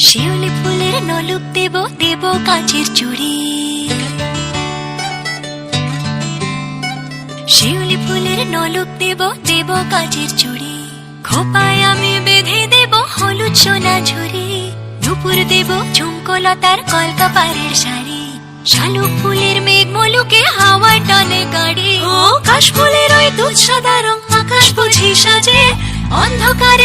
শিউলি ফুলের নলুক দেব দেব কাঁচের চুড়ি, শিউলি ফুলের নলুক দেব দেব কাঁচের চুড়ি, খোপায় আমি বেঁধে দেব হলুদ সোনা ঝুরি, দুপুর দেব ঝুমকোলতার কলকাপাড়ের শাড়ি, শালুক ফুলের মেঘ মলুকে হাওয়ার টানে গাড়ি, ও কাশ ফুলের ওই দুধ সাদা রং আকাশ বুঝি সাজে, অন্ধকারে